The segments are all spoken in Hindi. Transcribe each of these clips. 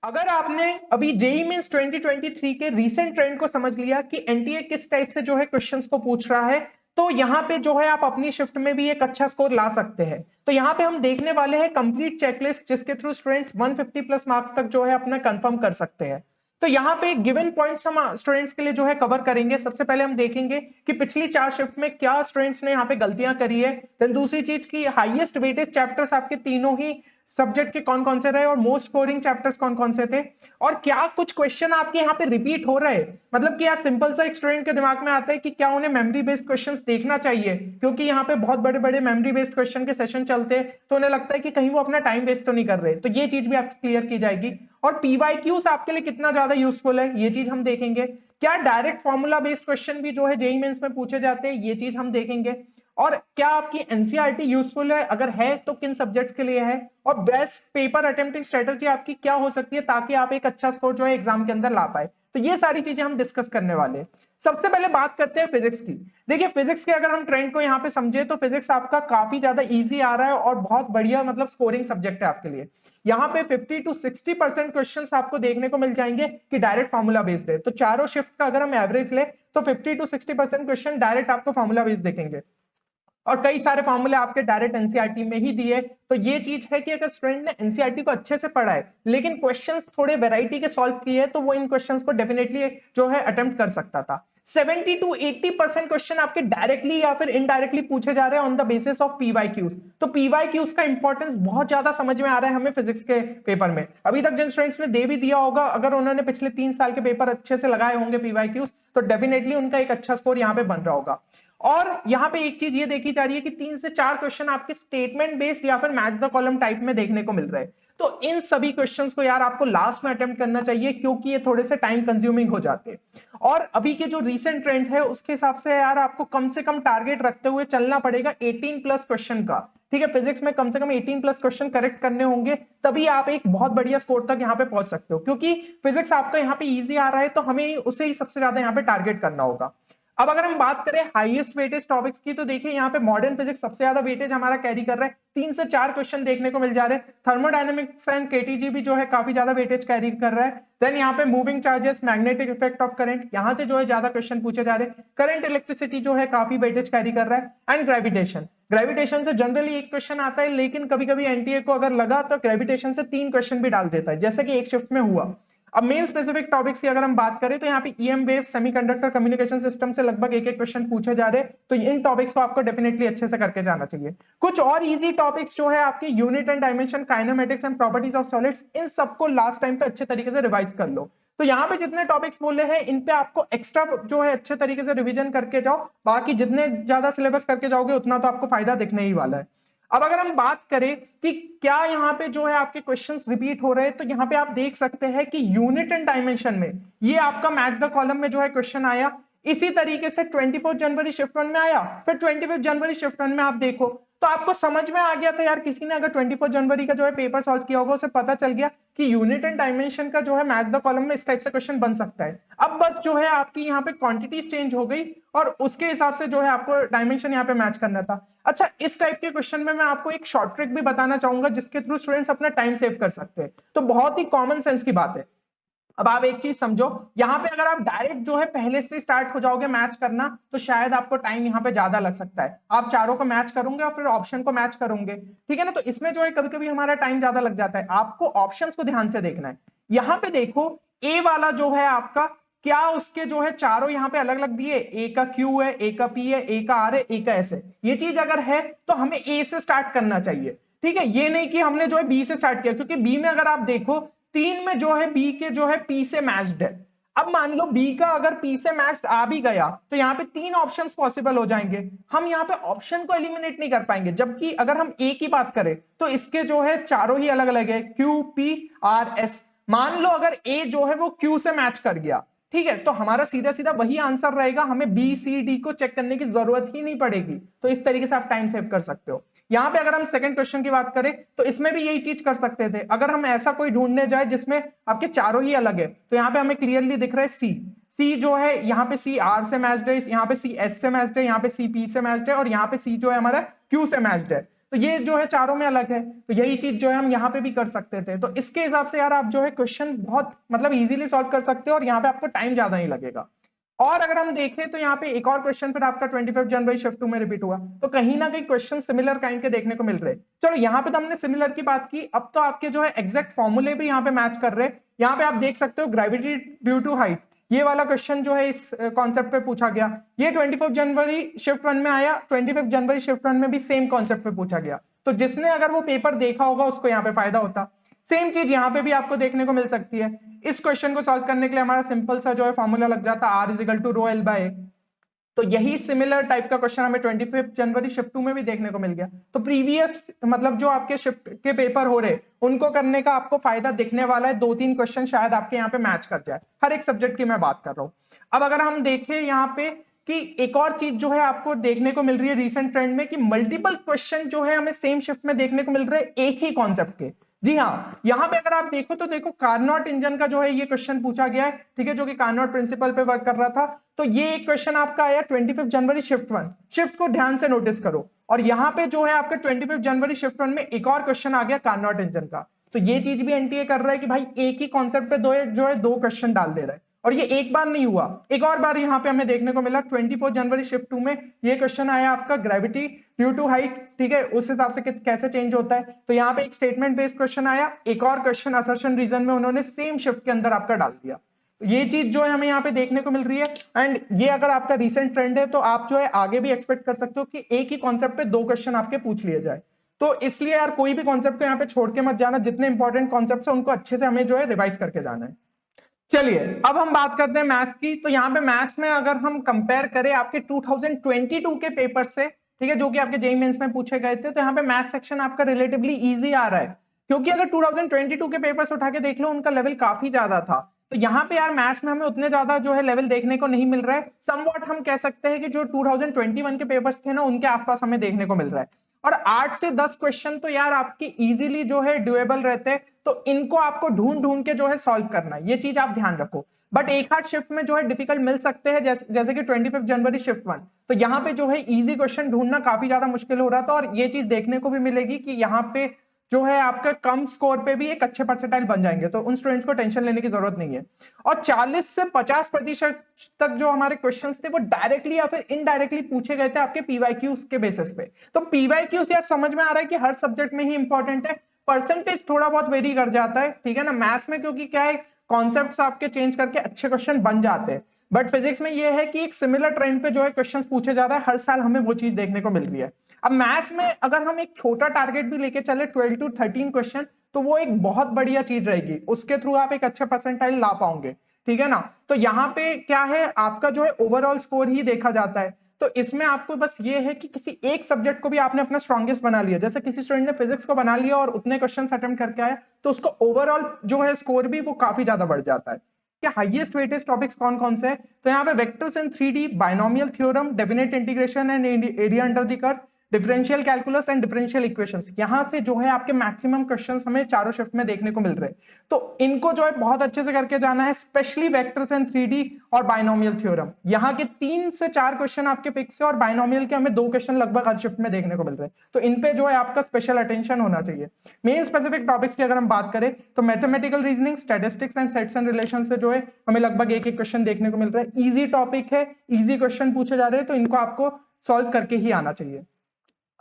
अगर आपने अभी जेई मींस 2023 के रीसेंट ट्रेंड को समझ लिया कि एनटीए किस टाइप से जो है क्वेश्चंस को पूछ रहा है, तो यहाँ पे जो है आप अपनी शिफ्ट में भी एक अच्छा स्कोर ला सकते हैं। तो यहाँ पे हम देखने वाले हैं कंप्लीट चेकलिस्ट जिसके थ्रू स्टूडेंट्स 150 प्लस मार्क्स तक जो है अपना कंफर्म कर सकते हैं। तो यहाँ पे गिवन पॉइंट्स हम स्टूडेंट्स के लिए जो है कवर करेंगे। सबसे पहले हम देखेंगे कि पिछली 4 शिफ्ट में क्या स्टूडेंट्स ने यहाँ पे गलतियां करी है। देन दूसरी चीज की हाईएस्ट वेटेज चैप्टर्स आपके तीनों ही सब्जेक्ट के कौन कौन से रहे और मोस्ट स्कोरिंग चैप्टर्स कौन कौन से थे, और क्या कुछ क्वेश्चन आपके यहाँ पे रिपीट हो रहे हैं। मतलब कि यार सिंपल सा एक स्टूडेंट के दिमाग में आता है कि क्या उन्हें मेमोरी बेस्ड क्वेश्चंस देखना चाहिए, क्योंकि यहाँ पे बहुत बड़े बड़े मेमोरी बेस्ड क्वेश्चन के सेशन चलते हैं, तो उन्हें लगता है कि कहीं वो अपना टाइम वेस्ट तो नहीं कर रहे। तो ये चीज भी आपकी क्लियर की जाएगी। और पीवाईक्यूज आपके लिए कितना ज्यादा यूजफुल है ये चीज हम देखेंगे। क्या डायरेक्ट फॉर्मूला बेस्ड क्वेश्चन भी जो है जेईई मेंस में पूछे जाते हैं, ये चीज हम देखेंगे। और क्या आपकी एनसीईआरटी यूजफुल है, अगर है तो किन सब्जेक्ट्स के लिए है, और बेस्ट पेपर अटेम्प्टिंग स्ट्रेटजी आपकी क्या हो सकती है ताकि आप एक अच्छा स्कोर जो है एग्जाम के अंदर ला पाए। तो ये सारी चीजें हम डिस्कस करने वाले हैं। सबसे पहले बात करते हैं फिजिक्स की। देखिए फिजिक्स के अगर हम ट्रेंड को यहाँ पे समझे तो फिजिक्स आपका काफी ज्यादा इजी आ रहा है और बहुत बढ़िया मतलब स्कोरिंग सब्जेक्ट है आपके लिए। यहाँ पे 50 to 60% क्वेश्चन आपको देखने को मिल जाएंगे कि डायरेक्ट फॉर्मूला बेस्ड है। तो चारों शिफ्ट का अगर हम एवरेज ले तो 50 to 60% क्वेश्चन डायरेक्ट आपको फॉर्मूला बेस्ड देखेंगे, और कई सारे फॉर्मूले आपके डायरेक्ट एनसीईआरटी में ही दिए। तो ये चीज है कि अगर स्टूडेंट ने एनसीईआरटी को अच्छे से पढ़ा है लेकिन क्वेश्चंस थोड़े वैरायटी के सॉल्व किए तो वो इन क्वेश्चंस को डेफिनेटली जो है अटेम्प्ट कर सकता था। 70 to 80% क्वेश्चन आपके डायरेक्टली या फिर इनडायरेक्टली पूछे जा रहे हैं on the basis of PYQs. तो पीवाईक्यूज का इंपॉर्टेंस बहुत ज्यादा समझ में आ रहा है हमें फिजिक्स के पेपर में। अभी तक जिन स्टूडेंट्स ने दे भी दिया होगा, अगर उन्होंने पिछले 3 साल के पेपर अच्छे से लगाए होंगे पीवाईक्यूज, तो डेफिनेटली उनका एक अच्छा स्कोर यहाँ पे बन रहा होगा। और यहां पे एक चीज ये देखी जा रही है कि 3 से 4 क्वेश्चन आपके स्टेटमेंट बेस्ड या फिर मैच द कॉलम टाइप में देखने को मिल रहे हैं। तो इन सभी क्वेश्चंस को यार आपको लास्ट में अटेम्प्ट करना चाहिए, क्योंकि ये थोड़े से टाइम कंज्यूमिंग हो जाते हैं। और अभी के जो रीसेंट ट्रेंड है उसके हिसाब से यार आपको कम से कम टारगेट रखते हुए चलना पड़ेगा 18 प्लस क्वेश्चन का। ठीक है, फिजिक्स में कम से कम 18 प्लस क्वेश्चन करेक्ट करने होंगे, तभी आप एक बहुत बढ़िया स्कोर तक यहाँ पे पहुंच सकते हो। क्योंकि फिजिक्स आपका यहाँ पे इजी आ रहा है तो हमें उसे ही सबसे ज्यादा यहाँ पे टारगेट करना होगा। अब अगर हम बात करें हाईएस्ट वेटेज टॉपिक्स की, तो देखिए यहाँ पे मॉडर्न फिजिक्स सबसे ज्यादा वेटेज हमारा कैरी कर रहा है। 3 से 4 क्वेश्चन देखने को मिल जा रहे हैं। थर्मोडायनेमिक्स एंड केटीजी भी जो है काफी ज्यादा वेटेज कैरी कर रहा है। देन यहाँ पे moving charges, magnetic effect of current, यहाँ से जो है ज्यादा क्वेश्चन पूछे जा रहे हैं। करंट इलेक्ट्रिसिटी जो है काफी वेटेज कैरी कर रहा है। एंड ग्रेविटेशन, ग्रेविटेशन से जनरली एक क्वेश्चन आता है, लेकिन कभी कभी एनटीए को अगर लगा तो ग्रेविटेशन से 3 क्वेश्चन भी डाल देता है, जैसे कि एक शिफ्ट में हुआ। अब मेन स्पेसिफिक टॉपिक्स की अगर हम बात करें तो यहाँ पे EM wave, semiconductor, communication system से लगभग एक एक क्वेश्चन पूछे जा रहे हैं। तो इन टॉपिक्स को आपको डेफिनेटली अच्छे से करके जाना चाहिए। कुछ और इजी टॉपिक्स जो है आपके unit and dimension, kinematics and properties of solids, इन सबको लास्ट टाइम पे अच्छे तरीके से रिवाइज कर लो। तो यहाँ पे जितने टॉपिक्स बोले हैं इन पे आपको एक्स्ट्रा जो है अच्छे तरीके से रिवीजन करके जाओ। बाकी जितने ज्यादा सिलेबस करके जाओगे उतना तो आपको फायदा दिखने ही वाला है। अब अगर हम बात करें कि क्या यहाँ पे जो है आपके क्वेश्चंस रिपीट हो रहे हैं, तो यहाँ पे आप देख सकते हैं कि यूनिट एंड डायमेंशन में ये आपका मैच द कॉलम में जो है क्वेश्चन आया। इसी तरीके से 24 जनवरी शिफ्ट 1 में आया, फिर 25 जनवरी शिफ्ट 1 में आप देखो तो आपको समझ में आ गया था यार, किसी ने अगर 24 जनवरी का जो है पेपर सॉल्व किया होगा उसे पता चल गया कि यूनिट एंड डायमेंशन का जो है मैच द कॉलम में इस टाइप से क्वेश्चन बन सकता है। अब बस जो है आपकी यहाँ पे क्वांटिटीज चेंज हो गई और उसके हिसाब से जो है आपको डायमेंशन यहाँ पे मैच करना था। अच्छा, इस टाइप के क्वेश्चन में मैं आपको एक शॉर्ट ट्रिक भी बताना चाहूंगा जिसके थ्रू स्टूडेंट्स अपना टाइम सेव कर सकते हैं। तो बहुत ही कॉमन सेंस की बात है। अब आप एक चीज समझो, यहाँ पे अगर आप डायरेक्ट जो है पहले से स्टार्ट हो जाओगे मैच करना तो शायद आपको टाइम यहाँ पे ज्यादा लग सकता है। आप चारों को मैच करोगे और फिर ऑप्शन को मैच करोगे, ठीक है ना, तो इसमें जो है कभी कभी हमारा टाइम ज्यादा लग जाता है। आपको ऑप्शंस को ध्यान से देखना है। यहाँ पे देखो, ए वाला जो है आपका, क्या उसके जो है चारों यहाँ पे अलग अलग दिए, ए का क्यू है, ए का पी है, ए का आर है, ए का एस है। ये चीज अगर है तो हमें ए से स्टार्ट करना चाहिए। ठीक है, ये नहीं कि हमने जो है बी से स्टार्ट किया, क्योंकि बी में अगर आप देखो 3 में जो है बी के जो है पी से मैच्ड है। अब मान लो बी का अगर पी से मैच्ड आ भी गया तो यहाँ पे 3 ऑप्शंस पॉसिबल हो जाएंगे। हम यहाँ पे ऑप्शन को एलिमिनेट नहीं कर पाएंगे। जबकि अगर हम ए की बात करें तो इसके जो है चारों ही अलग अलग है, क्यू पी आर एस। मान लो अगर ए जो है वो क्यू से मैच कर गया, ठीक है, तो हमारा सीधा सीधा वही आंसर रहेगा, हमें बी सी डी को चेक करने की जरूरत ही नहीं पड़ेगी। तो इस तरीके से आप टाइम सेव कर सकते हो। यहां पे अगर हम सेकंड क्वेश्चन की बात करें तो इसमें भी यही चीज कर सकते थे। अगर हम ऐसा कोई ढूंढने जाए जिसमें आपके चारों ही अलग है, तो यहाँ पे हमें क्लियरली दिख रहा है सी। सी जो है यहाँ पे सी आर से मैच्ड है, यहाँ पे सी एस से मैच्ड है, यहाँ पे सी पी से मैच्ड है, और यहाँ पे सी जो है हमारा क्यू से मैच्ड है। तो ये जो है चारों में अलग है, तो यही चीज जो है हम यहाँ पे भी कर सकते थे। तो इसके हिसाब से यार आप जो है क्वेश्चन बहुत मतलब इजीली सॉल्व कर सकते हो और यहाँ पे आपको टाइम ज्यादा नहीं लगेगा। और अगर हम देखें तो यहाँ पे एक और क्वेश्चन फिर आपका 25 जनवरी शिफ्ट 2 में रिपीट हुआ, तो कहीं ना कहीं क्वेश्चन सिमिलर काइंड के देखने को मिल रहे। चलो यहाँ पे तो हमने सिमिलर की बात की, अब तो आपके जो है एग्जैक्ट फॉर्मूले भी यहाँ पे मैच कर रहे। यहाँ पे आप देख सकते हो ग्रेविटी ड्यू टू हाइट, ये वाला क्वेश्चन जो है इस कॉन्सेप्ट पे पूछा गया। ये 24 जनवरी शिफ्ट 1 में आया, 25 जनवरी शिफ्ट 1 में भी सेम कॉन्सेप्ट पे पूछा गया। तो जिसने अगर वो पेपर देखा होगा उसको यहाँ पे फायदा होता। सेम चीज यहाँ पे भी आपको देखने को मिल सकती है। इस क्वेश्चन को सॉल्व करने के लिए हमारा सिंपल सा जो है फॉर्मूला लग जाता R is equal to rho L by. तो यही सिमिलर टाइप का क्वेश्चन हमें 25 जनवरी शिफ्ट 2 में भी देखने को मिल गया। तो प्रीवियस मतलब जो आपके शिफ्ट के पेपर हो रहे उनको करने का आपको फायदा दिखने वाला है। 2-3 क्वेश्चन शायद आपके यहाँ पे मैच कर जाए, हर एक सब्जेक्ट की मैं बात कर रहा हूँ। अब अगर हम देखें यहाँ पे कि एक और चीज जो है आपको देखने को मिल रही है रिसेंट ट्रेंड में, कि मल्टीपल क्वेश्चन जो है हमें सेम शिफ्ट में देखने को मिल रहे हैं एक ही कॉन्सेप्ट के। जी हाँ, यहाँ पे अगर आप देखो तो देखो कार्नोट इंजन का जो है ये क्वेश्चन पूछा गया है, ठीक है, जो कि कार्नोट प्रिंसिपल पे वर्क कर रहा था। तो ये एक क्वेश्चन आपका आया 25 जनवरी शिफ्ट 1, शिफ्ट को ध्यान से नोटिस करो। और यहाँ पे जो है आपका 25 जनवरी शिफ्ट 1 में एक और क्वेश्चन आ गया कार्नोट इंजन का। तो ये चीज भी एनटीए कर रहा है कि भाई एक ही कॉन्सेप्ट पे जो है दो क्वेश्चन डाल दे रहा है। और ये एक बार नहीं हुआ, एक और बार यहाँ पे हमें देखने को मिला 24 जनवरी शिफ्ट 2 में ये क्वेश्चन आया आपका ग्रेविटी ड्यू टू हाइट, ठीक है, उस हिसाब से कैसे चेंज होता है। तो यहाँ पे एक स्टेटमेंट बेस्ड क्वेश्चन आया, एक और क्वेश्चन असर्शन रीजन में उन्होंने सेम शिफ्ट के अंदर आपका डाल दिया। तो ये चीज जो है हमें यहाँ पे देखने को मिल रही है। एंड ये अगर आपका रिसेंट ट्रेंड है तो आप जो है आगे भी एक्सपेक्ट कर सकते हो कि एक ही कॉन्सेप्ट पे दो क्वेश्चन आपके पूछ लिए जाए। तो इसलिए यार कोई भी कॉन्सेप्ट को यहाँ पे छोड़ के मत जाना, जितने इंपॉर्टेंट कॉन्सेप्ट है उनको अच्छे से हमें जो है रिवाइज करके जाना है। चलिए अब हम बात करते हैं मैथ्स की। तो यहाँ पे मैथ्स में अगर हम कंपेयर करें आपके 2022 के पेपर से, ठीक है, जो कि आपके जेईई मेंस में पूछे गए थे, तो यहाँ पे मैथ्स सेक्शन आपका रिलेटिवली इजी आ रहा है। क्योंकि अगर 2022 के पेपर्स उठा के देख लो उनका लेवल काफी ज्यादा था। तो यहाँ पे यार मैथ्स में हमें उतने ज्यादा जो है लेवल देखने को नहीं मिल रहा है। समवॉट हम कह सकते हैं कि जो 2021 के पेपर्स थे ना उनके आसपास हमें देखने को मिल रहा है। और 8 से 10 क्वेश्चन तो यार आपके इजीली जो है ड्यूएबल रहते हैं। तो इनको आपको ढूंढ ढूंढ के जो है सॉल्व करना है, ये चीज आप ध्यान रखो। बट एक आध शिफ्ट में जो है डिफिकल्ट मिल सकते हैं, जैसे कि 25 जनवरी शिफ्ट 1। तो यहाँ पे जो है इजी क्वेश्चन ढूंढना काफी ज्यादा मुश्किल हो रहा था। और ये चीज देखने को भी मिलेगी कि यहाँ पे जो है आपका कम स्कोर पे भी एक अच्छे परसेंटाइल बन जाएंगे। तो उन स्टूडेंट्स को टेंशन लेने की जरूरत नहीं है। और 40 से 50% तक जो हमारे क्वेश्चंस थे वो डायरेक्टली या फिर इनडायरेक्टली पूछे गए थे आपके पीवाईक्यूज के बेसिस पे। तो पीवाईक्यूज यार समझ में आ रहा है कि हर सब्जेक्ट में ही इंपॉर्टेंट है, परसेंटेज थोड़ा बहुत वेरी कर जाता है, ठीक है ना, मैथ्स में, क्योंकि क्या है कॉन्सेप्ट्स आपके चेंज करके अच्छे क्वेश्चन बन जाते हैं। बट फिजिक्स में ये है कि एक सिमिलर ट्रेंड पे जो है क्वेश्चंस पूछे जा रहा है, हर साल हमें वो चीज देखने को मिल रही है। अब मैथ्स में अगर हम एक छोटा टारगेट भी लेके चले 12 to 13 क्वेश्चन, तो वो एक बहुत बढ़िया चीज रहेगी, उसके थ्रू आप एक अच्छा परसेंटाइल ला पाओगे, ठीक है ना। तो यहाँ पे क्या है आपका जो है ओवरऑल स्कोर ही देखा जाता है। तो इसमें आपको बस ये है कि किसी एक सब्जेक्ट को भी आपने अपना स्ट्रॉन्गेस्ट बना लिया, जैसे किसी स्टूडेंट ने फिजिक्स को बना लिया और उतने क्वेश्चन अटेम्प्ट करके आया, तो उसको ओवरऑल जो है स्कोर भी वो काफी ज्यादा बढ़ जाता है। क्या हाईएस्ट वेटेज टॉपिक्स कौन कौन से हैं? तो यहाँ पे vectors in 3D, binomial theorem, definite integration and area under the curve, differential calculus and differential equations, यहां से जो है आपके मैक्सिमम क्वेश्चंस हमें चारों शिफ्ट में देखने को मिल रहे हैं। तो इनको जो है बहुत अच्छे से करके जाना है, स्पेशली वेक्टर्स एंड 3D और बाइनोमियल थ्योरम। यहाँ के 3 से 4 क्वेश्चन आपके पिक से, और बाइनोमियल के हमें 2 क्वेश्चन लगभग हर शिफ्ट में देखने को मिल रहे हैं। तो इन पे जो है आपका स्पेशल अटेंशन होना चाहिए। मेन स्पेसिफिक टॉपिक्स की अगर हम बात करें तो mathematical reasoning, statistics and sets and relation से जो है हमें लगभग एक क्वेश्चन देखने को मिल रहा है। इजी टॉपिक है, इजी क्वेश्चन पूछे जा रहे हैं, तो इनको आपको सॉल्व करके ही आना चाहिए।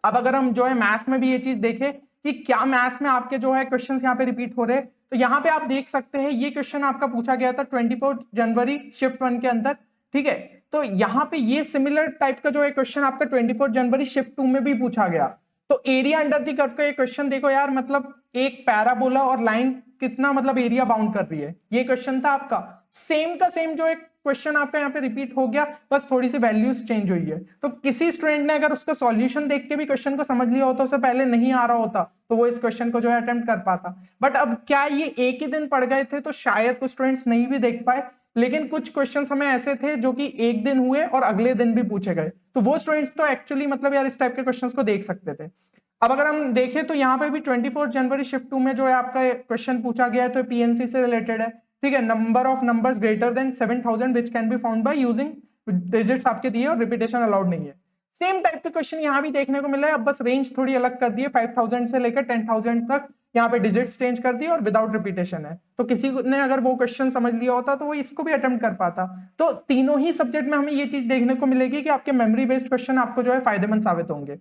अब अगर हम जो है मैथ्स में भी ये चीज देखें कि क्या मैथ्स में आपके जो है क्वेश्चंस यहाँ पे रिपीट हो रहे हैं, तो यहाँ पे आप देख सकते हैं ये क्वेश्चन आपका पूछा गया था 24 जनवरी शिफ्ट 1 के अंदर, ठीक है। तो यहाँ पे ये सिमिलर टाइप का जो है क्वेश्चन आपका 24 जनवरी शिफ्ट 2 में भी पूछा गया। तो एरिया अंडर द कर्व का ये क्वेश्चन देखो यार, मतलब एक पैराबोला और लाइन कितना मतलब एरिया बाउंड कर रही है, ये क्वेश्चन था आपका। सेम का सेम जो एक क्वेश्चन आपका यहाँ पे रिपीट हो गया, बस थोड़ी सी वैल्यूज चेंज हुई है। तो किसी स्टूडेंट ने अगर उसका सॉल्यूशन देख के भी क्वेश्चन को समझ लिया होता, उसे पहले नहीं आ रहा होता, तो वो इस क्वेश्चन को जो है अटेम्प्ट कर पाता। बट अब क्या ये एक ही दिन पढ़ गए थे तो शायद कुछ स्टूडेंट्स नहीं भी देख पाए, लेकिन कुछ क्वेश्चंस हमें ऐसे थे जो कि एक दिन हुए और अगले दिन भी पूछे गए, तो वो स्टूडेंट्स तो एक्चुअली मतलब यार इस टाइप के क्वेश्चंस को देख सकते थे। अब अगर हम देखें तो यहाँ पे भी 24 जनवरी शिफ्ट 2 में जो है आपका क्वेश्चन पूछा गया है, तो पीएनसी से रिलेटेड है, ठीक है। Number of numbers greater than 7000 which can be found by using digits आपके दिए और रिपीटेशन अलाउड नहीं है। सेम टाइप के क्वेश्चन यहाँ भी देखने को मिला है, अब बस रेंज थोड़ी अलग कर दी है, 5000 से लेकर 10,000 तक यहाँ पे डिजिट्स चेंज कर दिए और विदाउट रिपीटेशन है। तो किसी ने अगर वो क्वेश्चन समझ लिया होता तो वो इसको भी अटेम्प्ट कर पाता। तो तीनों ही सब्जेक्ट में हमें ये चीज देखने को मिलेगी कि आपके मेमोरी बेस्ड क्वेश्चन आपको जो है फायदेमंद साबित होंगे।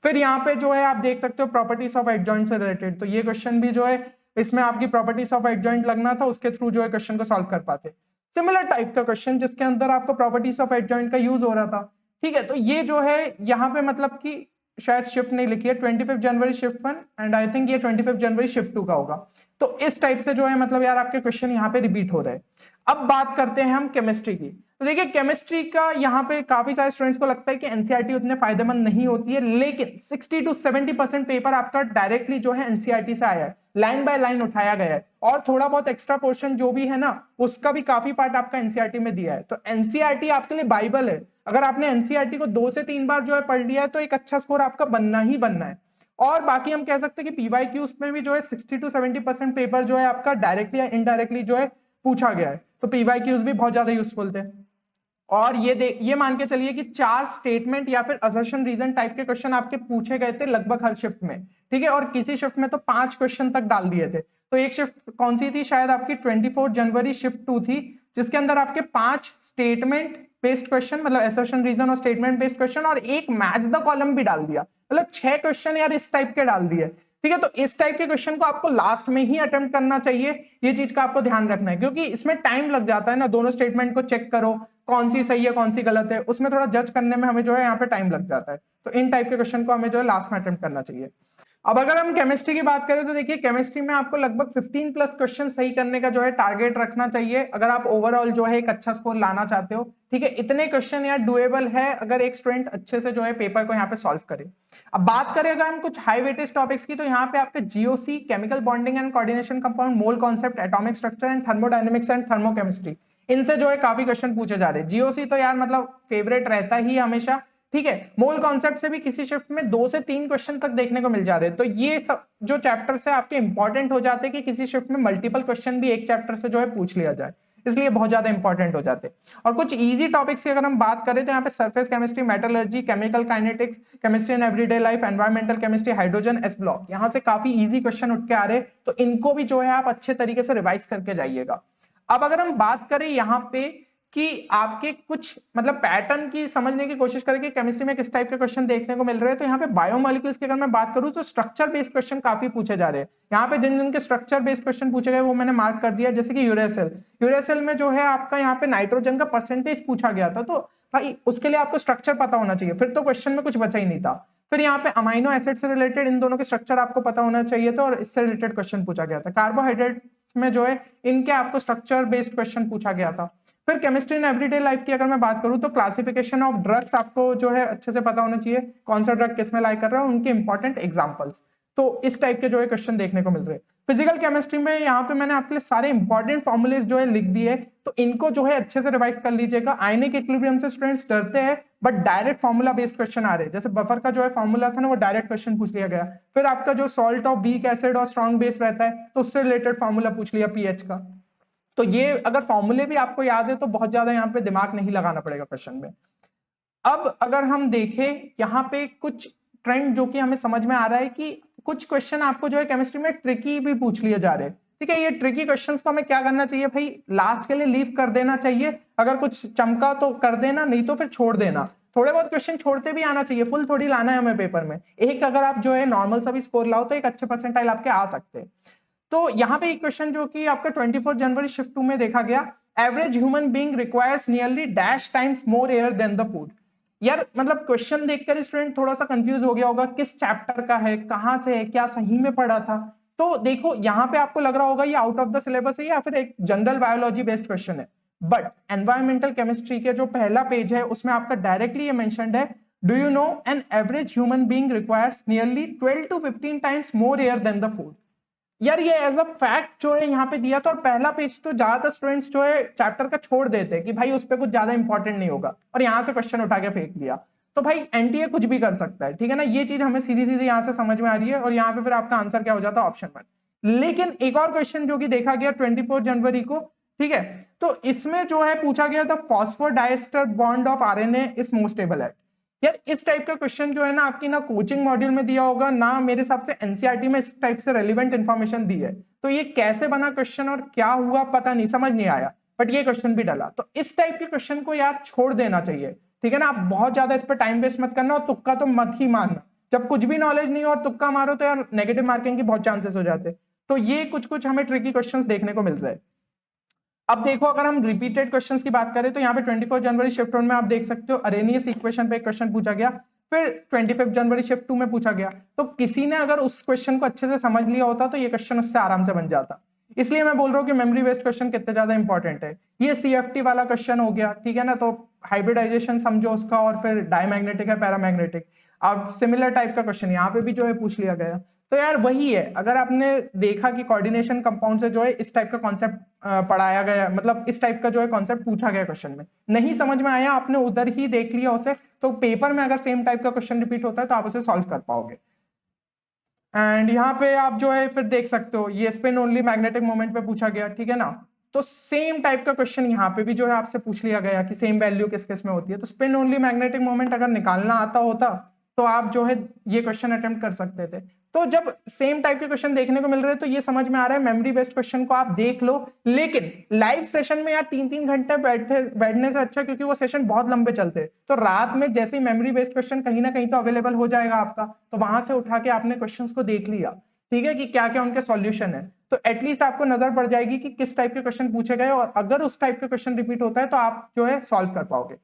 फिर यहाँ पे जो है आप देख सकते हो प्रॉपर्टीज ऑफ एडजॉइंट से रिलेटेड, तो ये क्वेश्चन भी जो है इसमें आपकी प्रॉपर्टीज ऑफ एडजॉइंट लगना था, उसके थ्रू जो है क्वेश्चन को सॉल्व कर पाते। सिमिलर टाइप का क्वेश्चन जिसके अंदर आपको प्रॉपर्टीज ऑफ एडजॉइंट का यूज हो रहा था, ठीक है। तो ये जो है यहाँ पे मतलब कि शायद शिफ्ट नहीं लिखी है, 25 जनवरी शिफ्ट 1 एंड आई थिंक ये 25 जनवरी शिफ्ट 2 का होगा। तो इस टाइप से जो है मतलब यार आपके क्वेश्चन यहाँ पे रिपीट हो रहे हैं। अब बात करते हैं हम केमिस्ट्री की। तो देखिए केमिस्ट्री का यहाँ पे काफी सारे स्टूडेंट्स को लगता है कि एनसीईआरटी उतने फायदेमंद नहीं होती है, लेकिन 60 to 70% पेपर आपका डायरेक्टली जो है एनसीईआरटी से आया है, लाइन बाय लाइन उठाया गया है, और थोड़ा बहुत एक्स्ट्रा पोर्शन जो भी है ना उसका भी काफी पार्ट आपका एनसीईआरटी में दिया है। तो एनसीईआरटी आपके लिए बाइबल है। अगर आपने एनसीईआरटी को 2 से 3 बार जो है पढ़ लिया है तो एक अच्छा स्कोर आपका बनना ही बनना है। और बाकी हम कह सकते हैं कि पीवाईक्यूज में भी जो है 60 to 70% पेपर जो है आपका डायरेक्टली या इनडायरेक्टली जो है पूछा गया है। तो पीवाईक्यूज भी बहुत ज्यादा यूजफुल थे। और ये मान के चलिए कि 4 स्टेटमेंट या फिर असर्शन रीजन टाइप के क्वेश्चन आपके पूछे गए थे लगभग हर शिफ्ट में, ठीक है। और किसी शिफ्ट में तो 5 क्वेश्चन तक डाल दिए थे। तो एक शिफ्ट कौन सी थी, शायद आपकी 24 जनवरी शिफ्ट 2 थी, जिसके अंदर आपके 5 स्टेटमेंट बेस्ड क्वेश्चन, मतलब असर्शन रीजन और स्टेटमेंट बेस्ड क्वेश्चन, और एक मैच द कॉलम भी डाल दिया, मतलब 6 क्वेश्चन यार इस टाइप के डाल दिए, ठीक है। तो इस टाइप के क्वेश्चन को आपको लास्ट में ही अटेम्प्ट करना चाहिए, ये चीज का आपको ध्यान रखना है, क्योंकि इसमें टाइम लग जाता है ना, दोनों स्टेटमेंट को चेक करो कौन सी सही है कौन सी गलत है, उसमें थोड़ा जज करने में हमें जो है यहाँ पे टाइम लग जाता है। तो इन टाइप के क्वेश्चन को हमें जो है लास्ट में अटेम्प्ट करना चाहिए। अब अगर हम केमिस्ट्री की बात करें तो देखिए केमिस्ट्री में आपको लगभग 15 प्लस क्वेश्चन सही करने का जो है टारगेट रखना चाहिए, अगर आप ओवरऑल जो है एक अच्छा स्कोर लाना चाहते हो, ठीक है। इतने क्वेश्चन यार डुएबल है अगर एक स्टूडेंट अच्छे से जो है पेपर को यहाँ पे सॉल्व करे। अब बात करें अगर हम कुछ हाई वेटेज टॉपिक्स की, तो यहाँ पे आपके GOC, chemical bonding and coordination compound, mole concept, atomic structure and thermodynamics and thermochemistry, इनसे जो है काफी क्वेश्चन पूछे जा रहे हैं। जीओसी तो यार मतलब फेवरेट रहता ही हमेशा, ठीक है। मोल कॉन्सेप्ट से भी किसी शिफ्ट में 2 से 3 क्वेश्चन तक देखने को मिल जा रहे हैं। तो ये सब जो चैप्टर्स है आपके इंपॉर्टेंट हो जाते हैं कि किसी शिफ्ट में मल्टीपल क्वेश्चन भी एक चैप्टर से जो है पूछ लिया जाए, इसलिए बहुत ज्यादा इंपॉर्टेंट हो जाते हैं। और कुछ इजी टॉपिक्स की अगर हम बात करें तो यहाँ पे surface chemistry, metallurgy, chemical kinetics, chemistry in everyday life, environmental chemistry, hydrogen, S block, यहाँ से काफी इजी क्वेश्चन उठ के आ रहे हैं। तो इनको भी जो है आप अच्छे तरीके से रिवाइज करके जाइएगा। अब अगर हम बात करें यहाँ पे कि आपके कुछ मतलब पैटर्न की समझने की कोशिश करें कि केमिस्ट्री में किस टाइप के क्वेश्चन देखने को मिल रहे हैं, तो यहाँ पे बायोमोलिक्यूल्स की अगर मैं बात करूं तो स्ट्रक्चर बेस्ड क्वेश्चन काफी पूछे जा रहे हैं। यहाँ पे जिन जिनके स्ट्रक्चर बेस्ड क्वेश्चन पूछे गए वो मैंने मार्क कर दिया, जैसे कि यूरेसिल, यूरेसिल में जो है आपका यहाँ पे नाइट्रोजन का परसेंटेज पूछा गया था, तो भाई उसके लिए आपको स्ट्रक्चर पता होना चाहिए, फिर तो क्वेश्चन में कुछ बचा ही नहीं था। फिर यहाँ पे अमाइनो एसिड से रिलेटेड इन दोनों के स्ट्रक्चर आपको पता होना चाहिए था और इससे रिलेटेड क्वेश्चन पूछा गया था। कार्बोहाइड्रेट में जो है इनके आपको स्ट्रक्चर बेस्ड क्वेश्चन पूछा गया था। फिर केमिस्ट्री इन एवरीडे लाइफ की अगर मैं बात करूं तो क्लासिफिकेशन ऑफ ड्रग्स आपको जो है अच्छे से पता होना चाहिए, कौन सा ड्रग किस में लाई कर रहा है, उनके इंपॉर्टेंट एग्जांपल्स। तो इस टाइप के जो है क्वेश्चन देखने को मिल रहे हैं। फिजिकल केमिस्ट्री में यहाँ पे मैंने आपके लिए सारे इंपॉर्टेंट फॉर्मुलेज जो है लिख दिए, तो इनको जो है अच्छे से रिवाइज कर लीजिएगा। आयनिक इक्विलिब्रियम से स्टूडेंट्स डरते हैं, but direct formula based question आ रहे हैं, जैसे बफर का जो है फॉर्मूला था ना वो डायरेक्ट क्वेश्चन पूछ लिया गया। फिर आपका जो सॉल्ट ऑफ वीक एसिड और स्ट्रॉन्ग बेस रहता है तो उससे रिलेटेड फॉर्मूला पूछ लिया पीएच का। तो ये अगर फॉर्मूले भी आपको याद है तो बहुत ज्यादा यहाँ पे दिमाग नहीं लगाना पड़ेगा क्वेश्चन में। अब अगर हम देखें यहाँ पे कुछ ट्रेंड जो कि हमें समझ में आ रहा है कि कुछ क्वेश्चन आपको जो है केमिस्ट्री में ट्रिकी भी पूछ लिए जा रहे हैं, ठीक है। ये ट्रिकी क्वेश्चंस को हमें क्या करना चाहिए भाई, लास्ट के लिए लीव कर देना चाहिए। अगर कुछ चमका तो कर देना, नहीं तो फिर छोड़ देना। थोड़े बहुत क्वेश्चन छोड़ते भी आना चाहिए, फुल थोड़ी लाना है हमें पेपर में। एक अगर आप जो है नॉर्मल सा भी स्कोर लाओ तो एक अच्छे परसेंटाइल आपके आ सकते हैं। तो यहाँ पे एक क्वेश्चन जो कि आपका 24 जनवरी शिफ्ट 2 में देखा गया, average human being requires nearly dash times more air than the food. यार मतलब क्वेश्चन देखकर स्टूडेंट थोड़ा सा कंफ्यूज हो गया होगा, किस चैप्टर का है, कहां से है, क्या सही में पढ़ा था। तो देखो यहाँ पे आपको लग रहा होगा ये आउट ऑफ द सिलेबस है या फिर एक जनरल बायोलॉजी बेस्ड क्वेश्चन है, बट एनवायरमेंटल केमिस्ट्री के जो पहला पेज है उसमें आपका डायरेक्टली ये मेंशन्ड है, do you know an average human being requires nearly 12 to 15 times more air than the food. यार ये एज अ फैक्ट जो है यहाँ पे दिया था, और पहला पेज तो ज्यादातर स्टूडेंट्स जो है चैप्टर का छोड़ देते हैं कि भाई उस पर कुछ ज्यादा इंपॉर्टेंट नहीं होगा, और यहाँ से क्वेश्चन उठा के फेंक दिया। तो भाई एनटीए कुछ भी कर सकता है, ठीक है ना, ये चीज हमें सीधी सीधी यहाँ से समझ में आ रही है। और यहाँ पे फिर आपका आंसर क्या हो जाता है, ऑप्शन 1। लेकिन एक और क्वेश्चन जो कि देखा गया 24 जनवरी को, ठीक है, तो इसमें जो है पूछा गया था phosphodiester bond of RNA is most stable at. यार इस टाइप का क्वेश्चन जो है ना आपकी ना कोचिंग मॉड्यूल में दिया होगा, ना मेरे हिसाब से एनसीईआरटी में इस टाइप से रेलिवेंट इन्फॉर्मेशन दी है। तो ये कैसे बना क्वेश्चन और क्या हुआ पता नहीं, समझ नहीं आया, बट ये क्वेश्चन भी डाला। तो इस टाइप के क्वेश्चन को यार छोड़ देना चाहिए, ठीक है ना। आप बहुत ज्यादा इस पर टाइम वेस्ट मत करना, और तुक्का तो मत ही मारना। जब कुछ भी नॉलेज नहीं हो और तुक्का मारो तो यार नेगेटिव मार्किंग के बहुत चांसेस हो जाते। तो ये कुछ कुछ हमें ट्रिकी क्वेश्चंस देखने को मिल रहे हैं। अब देखो अगर हम रिपीटेड क्वेश्चंस की बात करें तो यहाँ पे 24 जनवरी शिफ्ट 1 में आप देख सकते हो अरेनियस इक्वेशन पे एक क्वेश्चन पूछा गया, फिर 25 जनवरी शिफ्ट 2 में पूछा गया। तो किसी ने अगर उस क्वेश्चन को अच्छे से समझ लिया होता तो ये क्वेश्चन उससे आराम से बन जाता। इसलिए मैं बोल रहा हूँ कि मेमोरी बेस्ड क्वेश्चन कितने ज्यादा इंपॉर्टेंट है। ये सीएफटी वाला क्वेश्चन हो गया, ठीक है ना। तो हाइब्रिडाइजेशन समझो उसका, और फिर डायमैग्नेटिक है पैरामैग्नेटिक। अब सिमिलर टाइप का क्वेश्चन यहाँ पे भी जो है पूछ लिया गया। तो यार वही है, अगर आपने देखा कि कोऑर्डिनेशन कंपाउंड से जो है इस टाइप का कॉन्सेप्ट पढ़ाया गया, मतलब इस टाइप का जो है कॉन्सेप्ट पूछा गया क्वेश्चन में, नहीं समझ में आया, आपने उधर ही देख लिया उसे, तो पेपर में अगर सेम टाइप का क्वेश्चन रिपीट होता है तो आप उसे सॉल्व कर पाओगे। एंड यहाँ पे आप जो है फिर देख सकते हो ये स्पिन ओनली मैग्नेटिक मोमेंट पे पूछा गया, ठीक है ना। तो सेम टाइप का क्वेश्चन यहाँ पे भी जो है आपसे पूछ लिया गया कि सेम वैल्यू किस किस में होती है। तो स्पिन ओनली मैग्नेटिक मोमेंट अगर निकालना आता होता तो आप जो है ये क्वेश्चन अटेम्प्ट कर सकते थे। तो जब सेम टाइप के क्वेश्चन देखने को मिल रहे हैं तो ये समझ में आ रहा है मेमोरी बेस्ड क्वेश्चन को आप देख लो, लेकिन लाइव सेशन में यार 3-3 घंटे बैठने से अच्छा, क्योंकि वो सेशन बहुत लंबे चलते हैं, तो रात में जैसे ही मेमोरी बेस्ड क्वेश्चन कहीं ना कहीं तो अवेलेबल हो जाएगा आपका, तो वहां से उठा के आपने क्वेश्चंस को देख लिया, ठीक है, कि क्या क्या उनके सॉल्यूशन है। तो एटलीस्ट आपको नजर पड़ जाएगी कि किस टाइप के क्वेश्चन पूछे गए, और अगर उस टाइप के क्वेश्चन रिपीट होता है तो आप जो है सॉल्व कर पाओगे।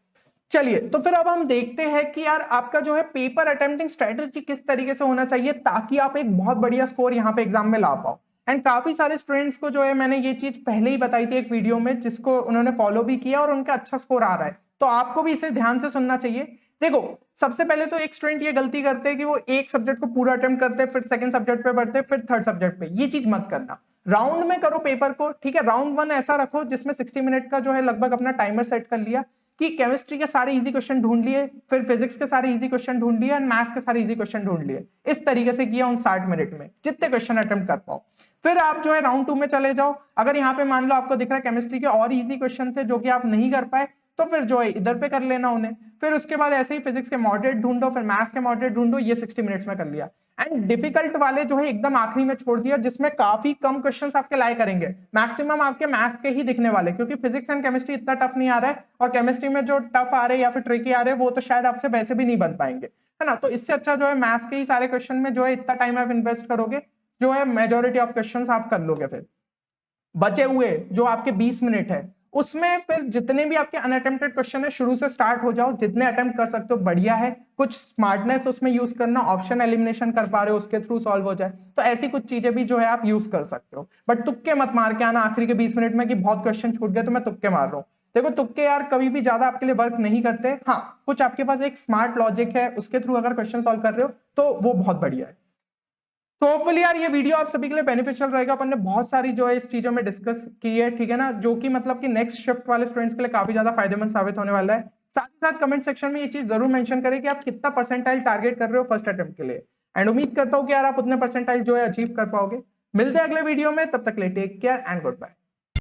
चलिए तो फिर अब हम देखते हैं कि यार आपका जो है पेपर अटेम्प्टिंग स्ट्रेटेजी किस तरीके से होना चाहिए ताकि आप एक बहुत बढ़िया स्कोर यहाँ पे एग्जाम में ला पाओ। एंड काफी सारे स्टूडेंट्स को जो है मैंने ये चीज पहले ही बताई थी एक वीडियो में, जिसको उन्होंने फॉलो भी किया और उनका अच्छा स्कोर आ रहा है। तो आपको भी इसे ध्यान से सुनना चाहिए। देखो सबसे पहले तो एक स्टूडेंट ये गलती करते हैं कि वो एक सब्जेक्ट को पूरा अटेम्प्ट करते हैं, फिर सेकंड सब्जेक्ट पे बढ़ते हैं, फिर थर्ड सब्जेक्ट पे। ये चीज मत करना, राउंड में करो पेपर को, ठीक है। राउंड 1 ऐसा रखो जिसमें 60 मिनट का जो है लगभग अपना टाइमर सेट कर लिया कि केमिस्ट्री के सारे इजी क्वेश्चन ढूंढ लिए, फिर फिजिक्स के सारे इजी क्वेश्चन ढूंढ लिए, एंड मैथ्स के सारे इजी क्वेश्चन ढूंढ लिए। इस तरीके से किया उन 60 मिनट में जितने क्वेश्चन अटेम्प्ट कर पाओ। फिर आप जो है राउंड 2 में चले जाओ। अगर यहाँ पे मान लो आपको दिख रहा है केमिस्ट्री के और इजी क्वेश्चन थे जो कि आप नहीं कर पाए, तो फिर जो है इधर पे कर लेना उन्हें। फिर उसके बाद ऐसे ही फिजिक्स के मॉडरेट ढूंढो, फिर मैथ्स के मॉडरेट ढूंढो। ये 60 मिनट्स में कर लिया। एंड डिफिकल्ट वाले जो है एकदम आखिरी में छोड़ दिया, जिसमें काफी कम क्वेश्चंस आपके लाए करेंगे, मैक्सिमम आपके मैथ्स के ही दिखने वाले, क्योंकि फिजिक्स एंड केमिस्ट्री इतना टफ नहीं आ रहा है, और केमिस्ट्री में जो टफ आ रहे हैं या फिर ट्रिकी आ रहे हैं वो तो शायद आपसे वैसे भी नहीं बन पाएंगे, है ना। तो इससे अच्छा जो है मैथ्स के ही सारे क्वेश्चन में जो है इतना टाइम आप इन्वेस्ट करोगे, जो है मेजोरिटी ऑफ क्वेश्चन आप कर लोगे। फिर बचे हुए जो आपके 20 मिनट है उसमें फिर जितने भी आपके अनअटेम्प्टेड क्वेश्चन है शुरू से स्टार्ट हो जाओ, जितने अटेम्प्ट कर सकते हो बढ़िया है। कुछ स्मार्टनेस उसमें यूज करना, ऑप्शन एलिमिनेशन कर पा रहे हो उसके थ्रू सॉल्व हो जाए, तो ऐसी कुछ चीजें भी जो है आप यूज कर सकते हो। बट तुक्के मत मार के आना आखिरी के 20 मिनट में कि बहुत क्वेश्चन छूट गए तो मैं तुक्के मार रहा हूँ। देखो तुक्के यार कभी भी ज्यादा आपके लिए वर्क नहीं करते। हाँ कुछ आपके पास एक स्मार्ट लॉजिक है उसके थ्रू अगर क्वेश्चन सॉल्व कर रहे हो तो वो बहुत बढ़िया है। तो होपफुली यार ये वीडियो आप सभी के लिए बेनिफिशियल रहेगा। अपन ने बहुत सारी जो है इस चीजों में डिस्कस की है, ठीक है ना, जो कि मतलब कि नेक्स्ट शिफ्ट वाले स्टूडेंट्स के लिए काफी ज्यादा फायदेमंद साबित होने वाला है। साथ ही साथ कमेंट सेक्शन में ये चीज जरूर मेंशन करें कि आप कितना परसेंटाइल टारगेट कर रहे हो फर्स्ट अटेम्प्ट के लिए। एंड उम्मीद करता हूँ कि यार आप उतने परसेंटाइल जो है अचीव कर पाओगे। मिलते हैं अगले वीडियो में, तब तक के लिए take care and good bye.